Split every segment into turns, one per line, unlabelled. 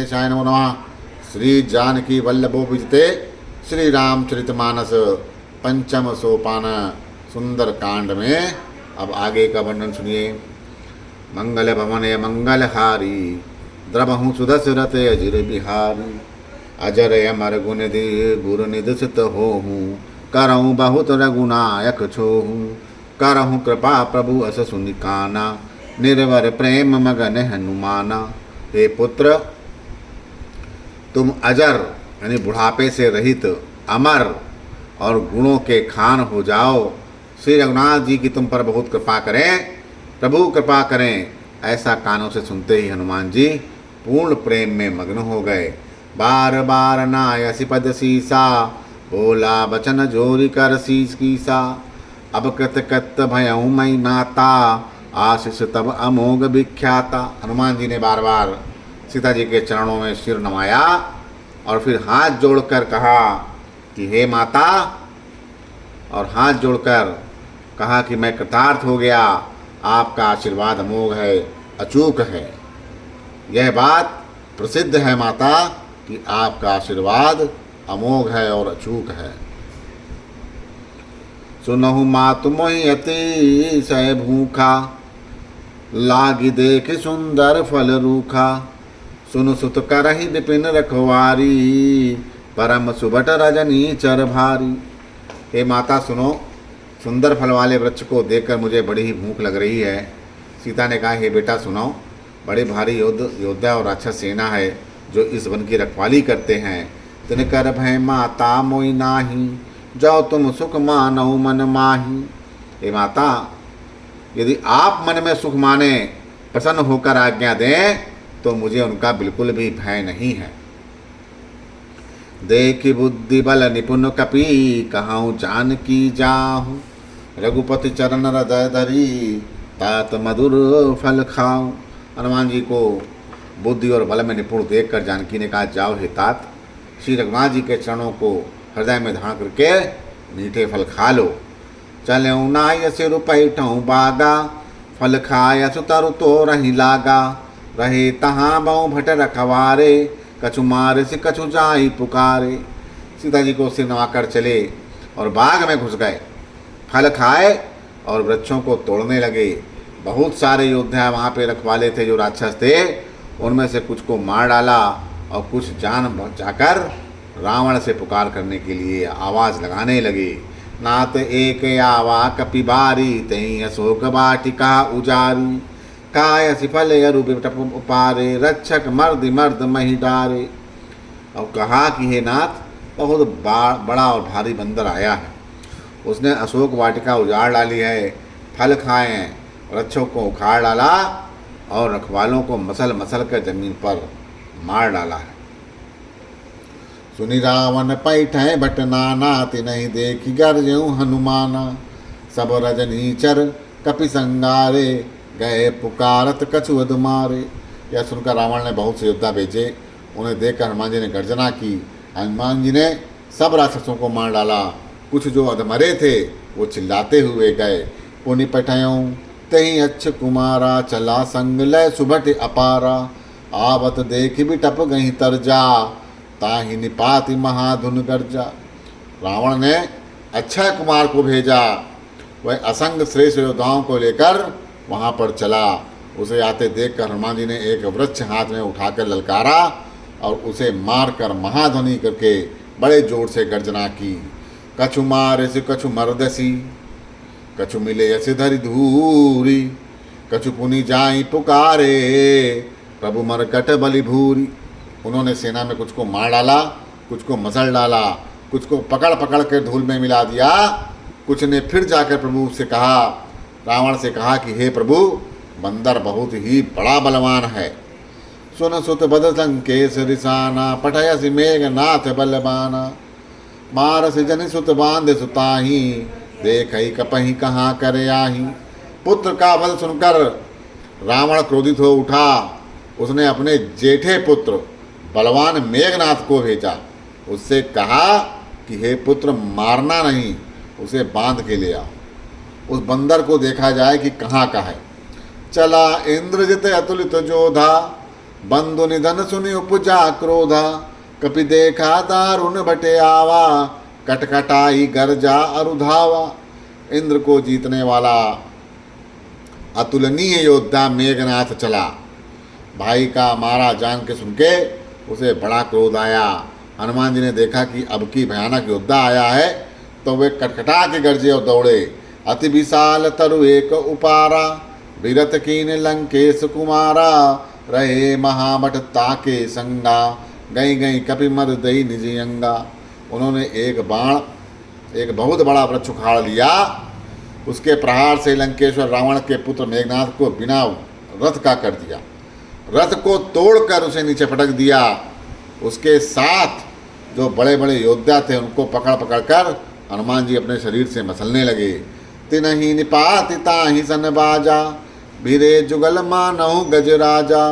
वेंकटेशाय नमो नमः। श्री जानकी वल्लभो विजते श्री रामचरितमानस पंचम सोपान सुंदर कांड में अब आगे का वर्णन सुनिए। मंगल भवन मंगलहारी द्रबहु सुदशरथ अजिर बिहारी। अजर अमर गुण गुरु निदसित होहूँ करहूँ बहुत रघुनायक छोहूँ। करहूँ कृपा प्रभु अस सुनिकाना निर्वर प्रेम मगन हनुमाना। हे पुत्र, तुम अजर यानी बुढ़ापे से रहित, अमर और गुणों के खान हो जाओ। श्री रघुनाथ जी की तुम पर बहुत कृपा करें, प्रभु कृपा करें। ऐसा कानों से सुनते ही हनुमान जी पूर्ण प्रेम में मग्न हो गए। बार बार नायसी पद सीसा बोला बचन जोरी कर शीस कीसा। अब कृत कृत भयऊ मई माता आशीष तब अमोघ विख्याता। हनुमान जी ने बार बार सीता जी के चरणों में सिर नवाया और फिर हाथ जोड़कर कहा कि हे माता, और हाथ जोड़कर कहा कि मैं कृतार्थ हो गया, आपका आशीर्वाद अमोघ है, अचूक है। यह बात प्रसिद्ध है माता कि आपका आशीर्वाद अमोघ है और अचूक है। सुनहु मातु मोहि अतिशय भूखा लागी देख सुंदर फल रूखा। सुनु सुत करहि विपिन रखवारी परम सुबट रजनी चर भारी। हे माता सुनो, सुंदर फल वाले वृक्ष को देखकर मुझे बड़ी ही भूख लग रही है। सीता ने कहा, हे बेटा सुनो, बड़े भारी योद्धा और राक्षस सेना है जो इस वन की रखवाली करते हैं। तिनकर भय माता मोई नाही जाओ तुम सुख मानऊ मन माही। हे माता, यदि आप मन में सुख माने, प्रसन्न होकर आज्ञा दें तो मुझे उनका बिल्कुल भी भय नहीं है। देखि बुद्धि बल निपुण कपि कहूँ जानकी जाहूँ। रघुपति चरण हृदय धरी तात मधुर फल खाऊं। हनुमान जी को बुद्धि और बल में निपुण देखकर जानकी ने कहा, जाओ हे तात, श्री रघुनाथ जी के चरणों को हृदय में धारण करके मीठे फल खा लो। चलऊँ नाय सिर पैठऊँ बागा फल खाय सुतरु तो रही लागा। रहे तहाँ बहु भट रखवारे कछु मारे से कछु जाई पुकारे। सीता जी को सिर नवाकर चले और बाग में घुस गए, फल खाए और वृक्षों को तोड़ने लगे। बहुत सारे योद्धा वहाँ पे रखवाले थे जो राक्षस थे, उनमें से कुछ को मार डाला और कुछ जान बचाकर रावण से पुकार करने के लिए आवाज़ लगाने लगे। नात एक आवा कपि बारी तही अशोक वाटिका उजारी। काय सिफल यरु बिटप उपारे रक्षक मर्द मर्द मही डारे। और कहा कि हे नाथ, बहुत बड़ा और भारी बंदर आया है, उसने अशोक वाटिका उजाड़ डाली है, फल खाए हैं, वृक्षों को उखाड़ डाला और रखवालों को मसल मसल कर जमीन पर मार डाला है। सुनि रावण पैठै भट नाना तिनहि देखि गरजऊँ हनुमाना। सब रजनीचर कपि संगारे गए पुकारत कछु अधमारे। यह सुनकर रावण ने बहुत से योद्धा भेजे, उन्हें देखकर हनुमान जी ने गर्जना की। हनुमान जी ने सब राक्षसों को मार डाला। कुछ जो अधमरे थे वो चिल्लाते हुए गए। पुनि पैठयूँ तही अच्छ कुमारा चला संग लय सुभट अपारा। आवत देख बिटप गही तरजा ताहि निपाति महाधुन गर्जा। रावण ने अक्षय कुमार को भेजा, वह असंग श्रेष्ठ योद्धाओं को लेकर वहाँ पर चला। उसे आते देखकर हनुमान जी ने एक वृक्ष हाथ में उठाकर ललकारा और उसे मारकर महाध्वनि करके बड़े जोर से गर्जना की। कछु मारे से कछु मरदसी कछु मिले यसे धरि धूरी। कछु पुनि जाई पुकारे प्रभु मरकट बलि भूरी। उन्होंने सेना में कुछ को मार डाला, कुछ को मसल डाला, कुछ को पकड़ पकड़ कर धूल में मिला दिया। कुछ ने फिर जाकर प्रभु से कहा, रावण से कहा कि हे प्रभु, बंदर बहुत ही बड़ा बलवान है। सुन सुत बद संकेश रिसाना पठयसि मेघनाथ बलबाना। मारस जनि सुत बांध सुताही देखई कपही कहाँ करे आही। पुत्र का वध सुनकर रावण क्रोधित हो उठा। उसने अपने जेठे पुत्र बलवान मेघनाथ को भेजा। उससे कहा कि हे पुत्र, मारना नहीं, उसे बांध के ले आओ, उस बंदर को देखा जाए कि कहाँ का है। चला इंद्रजित अतुलित जोधा बंधु निधन सुनि उपजा क्रोधा, कपि देखा दारुण बटे आवा, कटकटाई गर्जा अरुधावा। इंद्र को जीतने वाला अतुलनीय योद्धा मेघनाथ चला। भाई का मारा जान के सुन के उसे बड़ा क्रोध आया। हनुमान जी ने देखा कि अब की भयानक योद्धा आया है, तो वे कटकटा के गरजे और दौड़े। अति विशाल तरु एक उपारा, विरत कीन लंकेश कुमारा, रहे महामठ ताके संगा, गई गई कपि मर दई निज अंगा। उन्होंने एक बाण एक बहुत बड़ा वृक्ष उखाड़ लिया। उसके प्रहार से लंकेश्वर रावण के पुत्र मेघनाथ को बिना रथ का कर दिया। रथ को तोड़कर उसे नीचे पटक दिया। उसके साथ जो बड़े बड़े योद्धा थे उनको पकड़ पकड़ कर हनुमान जी अपने शरीर से मसलने लगे। तिनहि निपाति ताहि सन बाजा, भीरे जुगल मानहु गजराजा,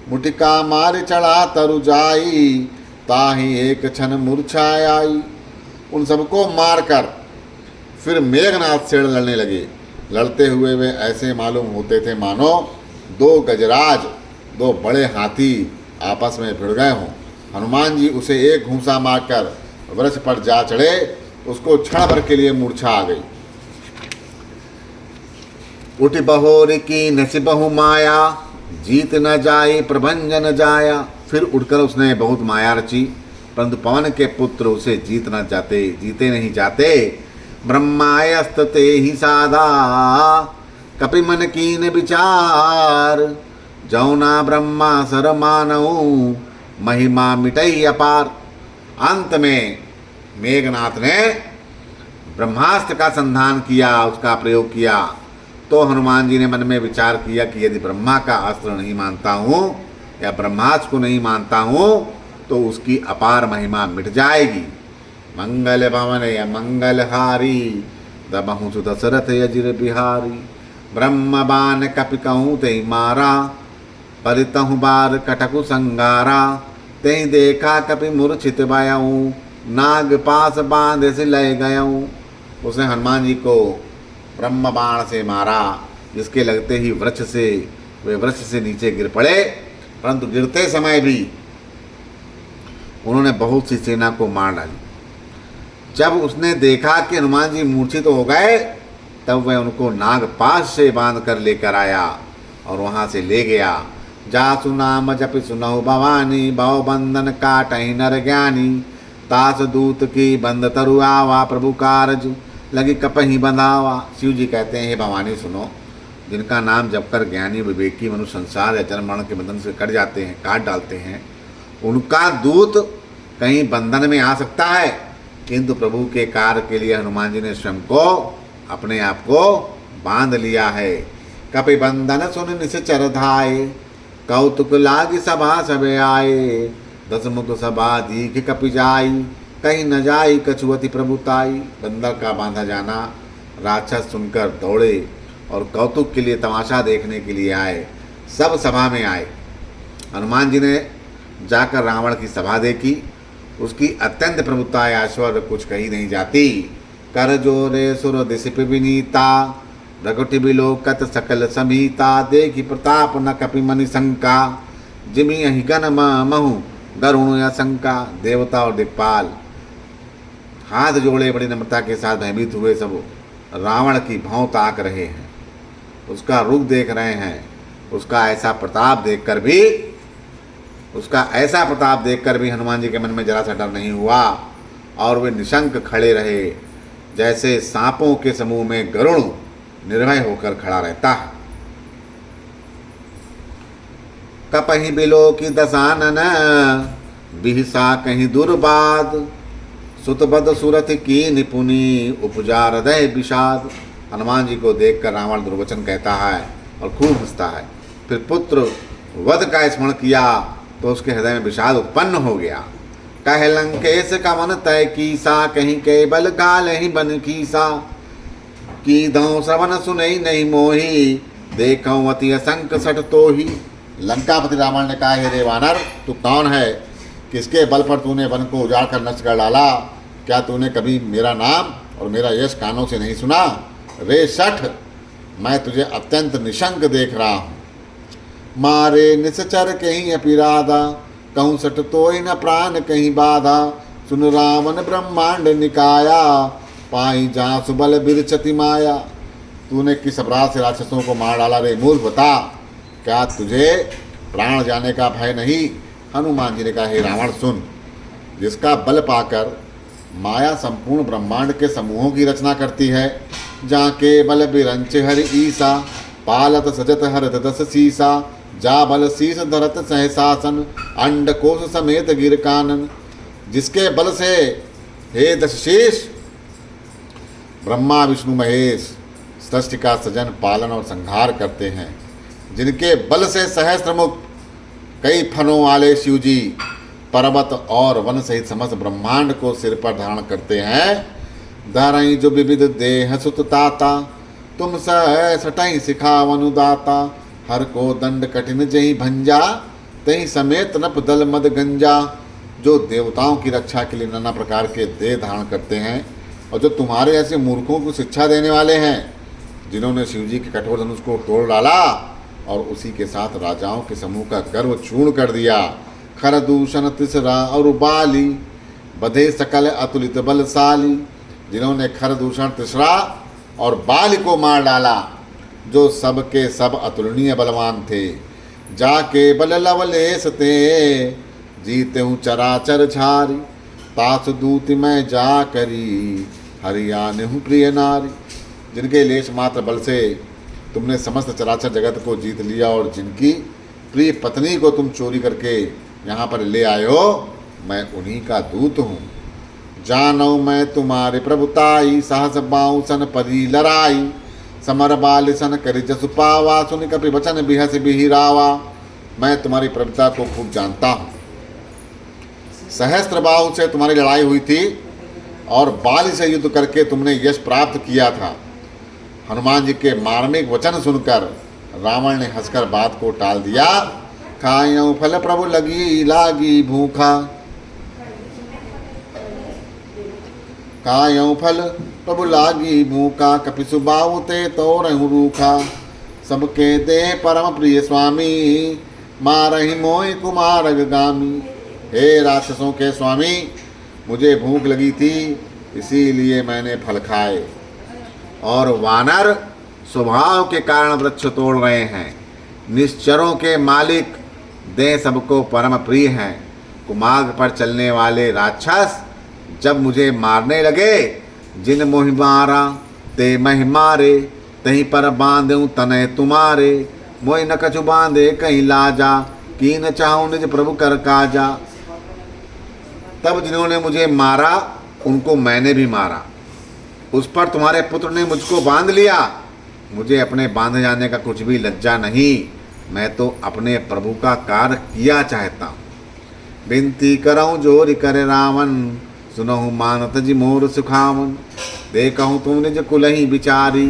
मुटिका मार चढ़ा तरु जाई, ताहि एक क्षण मूर्छाय आई। उन सबको मारकर फिर मेघनाथ से लड़ने लगे। लड़ते हुए वे ऐसे मालूम होते थे मानो दो गजराज, दो बड़े हाथी आपस में भिड़ गए हों। हनुमान जी उसे एक घूंसा मारकर वृक्ष पर जा चढ़े। उसको क्षण भर के लिए मूर्छा आ गई। उठ बहोर की नस बहु माया, जीत न जाए प्रभंजन जाया। फिर उठकर उसने बहुत माया रची, परंतु पवन के पुत्र उसे जीते नहीं जाते। ब्रह्मायस्त ते ही साधा, कपि मन कीन विचार, जौना ब्रह्मा सर मानऊ, महिमा मिटई अपार। अंत में मेघनाथ ने ब्रह्मास्त्र का संधान किया, उसका प्रयोग किया। तो हनुमान जी ने मन में विचार किया कि यदि ब्रह्मा का अस्त्र नहीं मानता हूँ या ब्रह्मास्त्र को नहीं मानता हूँ तो उसकी अपार महिमा मिट जाएगी। मंगल भवन या मंगलहारी, दबहु सु दशरथ यजिर बिहारी। ब्रह्म बान कपि कहूँ ते मारा, परितहु बार कटकु संगारा। तेहि देखा कपि मूर्छित भयऊँ, नाग पास बांध से लय गयऊँ। उसने हनुमान जी को ब्रह्म बाण से मारा, जिसके लगते ही वे वृक्ष से नीचे गिर पड़े। परंतु गिरते समय भी उन्होंने बहुत सी सेना को मार डाली। जब उसने देखा कि हनुमान जी मूर्छित हो गए, तब वह उनको नागपाश से बांध कर लेकर आया और वहाँ से ले गया। जासु नाम जपि सुनहु भवानी, भव बंधन काटहि नर ज्ञानी। तास दूत की बंद तरु आवा, प्रभु कारज लगी कपहि बंधावा। शिव जी कहते हैं, हे भवानी सुनो, जिनका नाम जपकर ज्ञानी विवेकी मनुष्य संसार या जन्म मरण के बंधन से कट जाते हैं, काट डालते हैं, उनका दूत कहीं बंधन में आ सकता है। किंतु प्रभु के कार्य के लिए हनुमान जी ने स्वयं को अपने आप को बांध लिया है। कपि बंधन सुन निश्चर धाये, कौतुक लागी सभा सबे आए। दस मुख सभा दीघ कपि जाई, कहीं न जाई कछुअति प्रभुताई। बंदर का बांधा जाना राक्षस सुनकर दौड़े और कौतुक के लिए तमाशा देखने के लिए आए। सब सभा में आए। हनुमान जी ने जाकर रावण की सभा देखी। उसकी अत्यंत प्रभुता ऐश्वर्य कुछ कही नहीं जाती। कर जोरे सुर दिशिप विनीता, रघुटि बिलोकत सकल समीता। देखी प्रताप न कपि मनि शंका, जिमि अहि गण महु गरुण या शंका। देवता और दिक्पाल हाथ जोड़े बड़ी नम्रता के साथ भयभीत हुए सब रावण की भौं ताक रहे हैं, उसका रुख देख रहे हैं। उसका ऐसा प्रताप देखकर भी हनुमान जी के मन में जरा सा डर नहीं हुआ और वे निशंक खड़े रहे, जैसे सांपों के समूह में गरुड़ निर्भय होकर खड़ा रहता है। कपहि बिलो की दसानन, बिहसा कहीं दुर्बाद। सुतबद सुरथ की निपुनी, उपजा हृदय विषाद। हनुमान जी को देखकर रावण दुर्वचन कहता है और खूब हंसता है। फिर पुत्र वध का स्मरण किया तो उसके हृदय में विषाद उत्पन्न हो गया। कह लंकेश का मन तय कीसा, कहीं केवल काल ही बन कीसा। की दौ श्रवण सुनई नहीं मोही, देखऊं अति असंक सठ तो ही। लंकापति रावण ने कहा, हे रे वानर, तू कौन है? किसके बल पर तूने वन को उजाड़ कर नष्ट कर डाला? क्या तूने कभी मेरा नाम और मेरा यश कानों से नहीं सुना? रे सठ, मैं तुझे अत्यंत निशंक देख रहा हूँ। मारे निश्चर कहीं अपिराधा, कहूँ सट तोय न प्राण कहीं बाधा। सुन रावण ब्रह्मांड निकाया, पाई जहाँ सुबल बिरचति माया। तूने किस अपराध से राक्षसों को मार डाला रे मूर्ख, बता। क्या तुझे प्राण जाने का भय नहीं? हनुमान जी ने कहा, हे रावण सुन, जिसका बल पाकर माया संपूर्ण ब्रह्मांड के समूहों की रचना करती है, जहाँ के बल बिरंच हर ईसा, पालत सजत हरत दस सीसा। जा बल शीस धरत सहसासन, अंड कोश समेत गिर कानन। जिसके बल से हे दस शीश ब्रह्मा विष्णु महेश सृष्टि का सृजन पालन और संहार करते हैं, जिनके बल से सहस्त्र मुख कई फनों वाले शिवजी पर्वत और वन सहित समस्त ब्रह्मांड को सिर पर धारण करते हैं। धारई जो विविध देह सुत ताता, तुम सह सटई सिखावनु दाता। हर को दंड कठिन जही भंजा, तही समेत नप दल मद गंजा। जो देवताओं की रक्षा के लिए नाना प्रकार के देह धारण करते हैं, और जो तुम्हारे ऐसे मूर्खों को शिक्षा देने वाले हैं, जिन्होंने शिवजी के कठोर धनुष को तोड़ डाला और उसी के साथ राजाओं के समूह का गर्व चूर्ण कर दिया। खरदूषण तिसरा और बाली, बधे सकल अतुलित बलशाली। जिन्होंने खरदूषण तिसरा और बाली को मार डाला, जो सबके सब अतुलनीय बलवान थे। जाके बल लवलेश ते, जीते हूँ चराचर झारी। तास दूत मैं जा करी, हरियाण हूँ प्रिय नारी। जिनके लेश मात्र बल से तुमने समस्त चराचर जगत को जीत लिया, और जिनकी प्रिय पत्नी को तुम चोरी करके यहाँ पर ले आए हो, मैं उन्हीं का दूत हूँ। जानो मैं तुम्हारे प्रभुताई, साहस बाऊ सन परी लड़ाई। समर बाल सन करि जसु पावा, सुन कपि वचन बिहस बिहिरावा। मैं तुम्हारी प्रभुता को खूब जानता हूँ। सहस्त्र बाहु से तुम्हारी लड़ाई हुई थी, और बाली से युद्ध करके तुमने यश प्राप्त किया था। हनुमान जी के मार्मिक वचन सुनकर रावण ने हंसकर बात को टाल दिया। खायूं फल प्रभु लगी लागी भूखा, खायूं फल प्रभु लागी भूखा। कपिसु बाहु ते तो रहूं रूखा, सबके दे परम प्रिय स्वामी। मारहि मोहि कुमार गामी। हे राक्षसों के स्वामी, मुझे भूख लगी थी, इसीलिए मैंने फल खाए। और वानर स्वभाव के कारण वृक्ष तोड़ रहे हैं। निश्चरों के मालिक देह सबको परम प्रिय हैं। कुमार्ग पर चलने वाले राक्षस जब मुझे मारने लगे, जिन मोहि मारा ते महि मारे। तहीं पर बांधूं तनय तुम्हारे, मोहि न कछु बांधे कहीं लाजा। कीन चाहूं निज प्रभु कर काजा। तब जिन्होंने मुझे मारा, उनको मैंने भी मारा। उस पर तुम्हारे पुत्र ने मुझको बांध लिया। मुझे अपने बांधे जाने का कुछ भी लज्जा नहीं। मैं तो अपने प्रभु का कार्य किया चाहता हूँ। विनती करऊँ जोरि करे रावण, सुनहु मानत जी मोर सुखावन। देखहूँ तुम निज कुलहि बिचारी,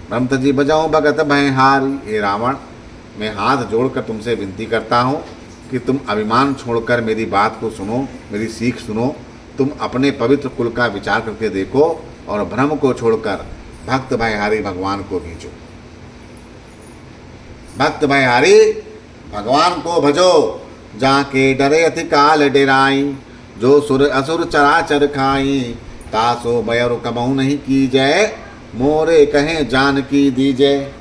ब्रह्मत जी बजाऊँ भगत भयहारी। हे रावण, मैं हाथ जोड़कर तुमसे विनती करता हूँ कि तुम अभिमान छोड़कर मेरी बात को सुनो, मेरी सीख सुनो। तुम अपने पवित्र कुल का विचार करके देखो, और भ्रम को छोड़कर भक्त भयहारी भगवान को भीजो। भक्त भयहारी भगवान को भजो, जाके डरे अति काल डेराई। जो सुर असुर चराचर खाई, तासो बयरु कबहु नहीं की जय। मोरे कहे जानकी दीजय,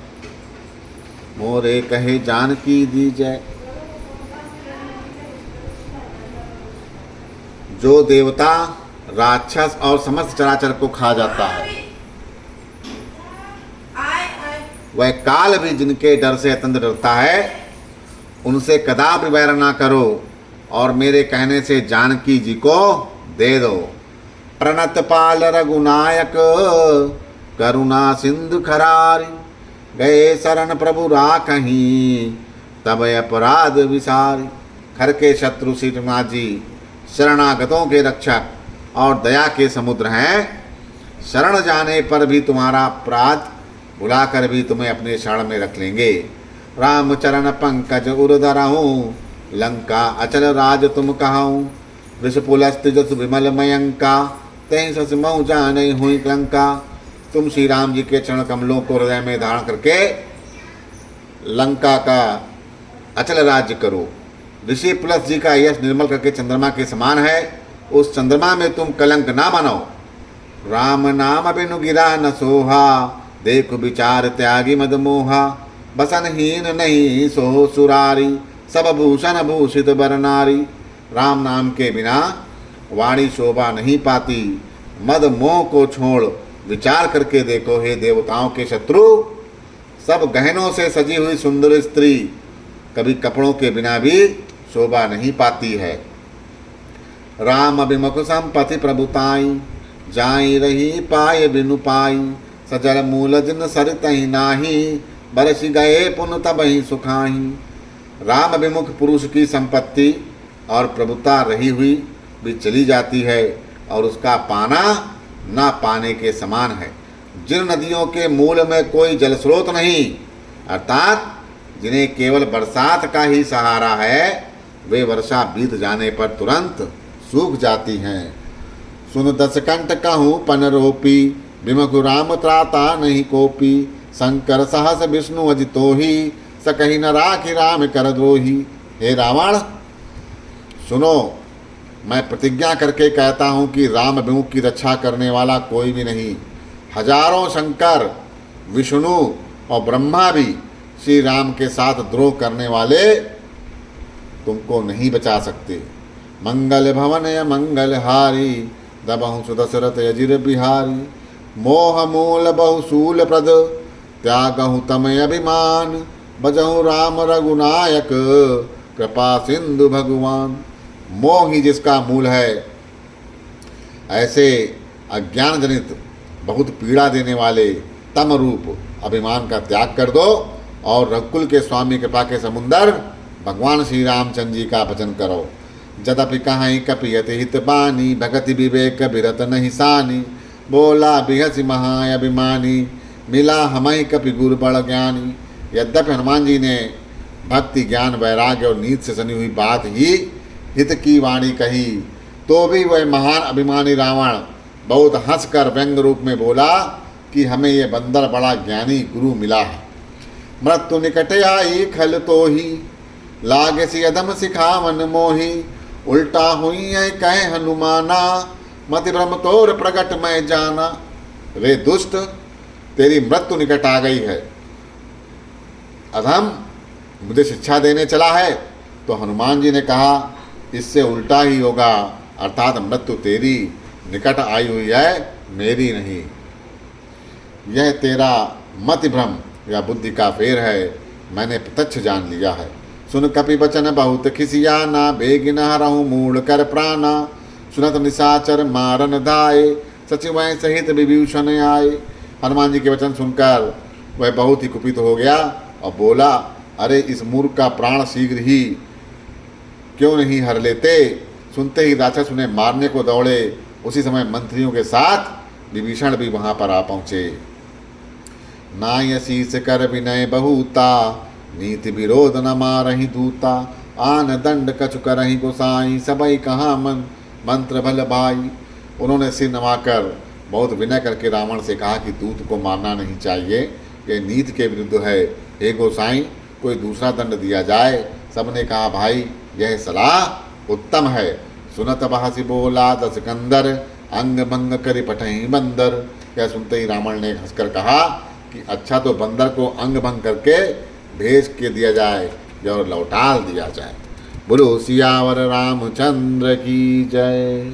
मोरे कहे जानकी दीजय। जो देवता राक्षस और समस्त चराचर को खा जाता है, वह काल भी जिनके डर से अत्यंत डरता है, उनसे कदापि वैर ना करो, और मेरे कहने से जानकी जी को दे दो। प्रणत पाल रघुनायक, करुणा सिंधु खरारी। गए शरण प्रभु राखहीं, तब अपराध विसारी। खर के शत्रु श्रीनाथ जी शरणागतों के रक्षक और दया के समुद्र हैं। शरण जाने पर भी तुम्हारा अपराध भुलाकर भी तुम्हें अपने शरण में रख लेंगे। राम चरण पंकज उर्धरहूँ, लंका अचल राज तुम कहाऊँ। वृषपुलस्त जस विमल मयंका, तहीं सस महु जाने हुई लंका। तुम श्री राम जी के चरण कमलों को हृदय में धारण करके लंका का अचल राज्य करो। ऋषि पुलस जी का यश निर्मल करके चंद्रमा के समान है, उस चंद्रमा में तुम कलंक ना बनाओ। राम नाम बिनु गिरा न सोहा, देखो विचार त्यागी मद मोहा। बसनहीन नहीं सो सुरारी, सब भूषण भूषित बर नारी। राम नाम के बिना वाणी शोभा नहीं पाती। मद मोह को छोड़ विचार करके देखो हे देवताओं के शत्रु, सब गहनों से सजी हुई सुंदर स्त्री कभी कपड़ों के बिना भी शोभा नहीं पाती है। राम अभिमुख संपत्ति प्रभुताई, जाई रही पाए बिनु पाई। सजल मूल जिन सरितहि नाही, बरस गए पुन तबहि सुखाही। राम अभिमुख पुरुष की संपत्ति और प्रभुता रही हुई भी चली जाती है और उसका पाना ना पाने के समान है। जिन नदियों के मूल में कोई जल स्रोत नहीं, अर्थात जिन्हें केवल बरसात का ही सहारा है, वे वर्षा बीत जाने पर तुरंत सूख जाती हैं। सुन दस कंठ कहूँ पन रोपी, विमुख राम त्राता नहीं कोपी। शंकर सहस विष्णु अजितो ही, सकहि न राखि राम कर द्रोही। हे रावण सुनो, मैं प्रतिज्ञा करके कहता हूँ कि राम विमुख की रक्षा करने वाला कोई भी नहीं। हजारों शंकर, विष्णु और ब्रह्मा भी श्री राम के साथ द्रोह करने वाले तुमको नहीं बचा सकते। मंगल भवन या मंगल हारी, दबहु सुदशरथ यजिर बिहारी। मोह मूल बहुसूल प्रद, त्यागहु तम अभिमान। बजहु राम रघुनायक, कृपा सिंधु भगवान। मोह ही जिसका मूल है, ऐसे अज्ञान जनित बहुत पीड़ा देने वाले तम रूप अभिमान का त्याग कर दो और रघुकुल के स्वामी कृपा के समुंदर भगवान श्री रामचंद्र जी का भजन करो। जदपि कहीं कपियति हित बानी, भगति विवेक बिरत नहीं सानी। बोला बिहसी महाअभिमानी, मिला हमई कपि गुरु बड़ ज्ञानी। यद्यपि हनुमान जी ने भक्ति ज्ञान वैराग्य और नीति से सनी हुई बात ही हित की वाणी कही, तो भी वह महान अभिमानी रावण बहुत हंसकर व्यंग रूप में बोला कि हमें यह बंदर बड़ा ज्ञानी गुरु मिला है। मृत्यु निकट आई खल तो ही, लागे सी अदम सिखावन मोही। उल्टा हुई है कहे हनुमाना, मति भ्रम तोर प्रगट मैं जाना। रे दुष्ट, तेरी मृत्यु निकट आ गई है। अधम मुझे शिक्षा देने चला है। तो हनुमान जी ने कहा इससे उल्टा ही होगा, अर्थात मृत्यु तेरी निकट आई हुई है, मेरी नहीं। यह तेरा मति भ्रम या बुद्धि का फेर है, मैंने प्रत्यक्ष जान लिया है। सुन कपि बचन बहुत खिसियाना, बेगिन हरहु मूल कर प्राणा। सुनत निशाचर मारन धाये, सचिव सहित विभीषण आए। हनुमान जी के वचन सुनकर वह बहुत ही कुपित हो गया और बोला, अरे इस मूर्ख का प्राण शीघ्र ही क्यों नहीं हर लेते। सुनते ही राक्षस उन्हें मारने को दौड़े। उसी समय मंत्रियों के साथ विभीषण भी वहां पर आ पहुंचे। नाय शीस कर विनय बहुता, नीति विरोध न मारहि दूता। आन दंड कछु करहि गोसाई, सबई कहाँ मंत्र भल भाई। उन्होंने सिर नवाकर बहुत विनय करके रावण से कहा कि दूत को मारना नहीं चाहिए, ये नीति के विरुद्ध है। हे गोसाई, कोई दूसरा दंड दिया जाए। सबने कहा भाई यह सलाह उत्तम है। सुनत बहसी बोला दस कंदर, अंग भंग करि पठहि बंदर। यह सुनते ही रावण ने हंसकर कहा कि अच्छा तो बंदर को अंग भंग करके भेज के दिया जाए और लौटाल दिया जाए। बोलो सियावर रामचंद्र की जय।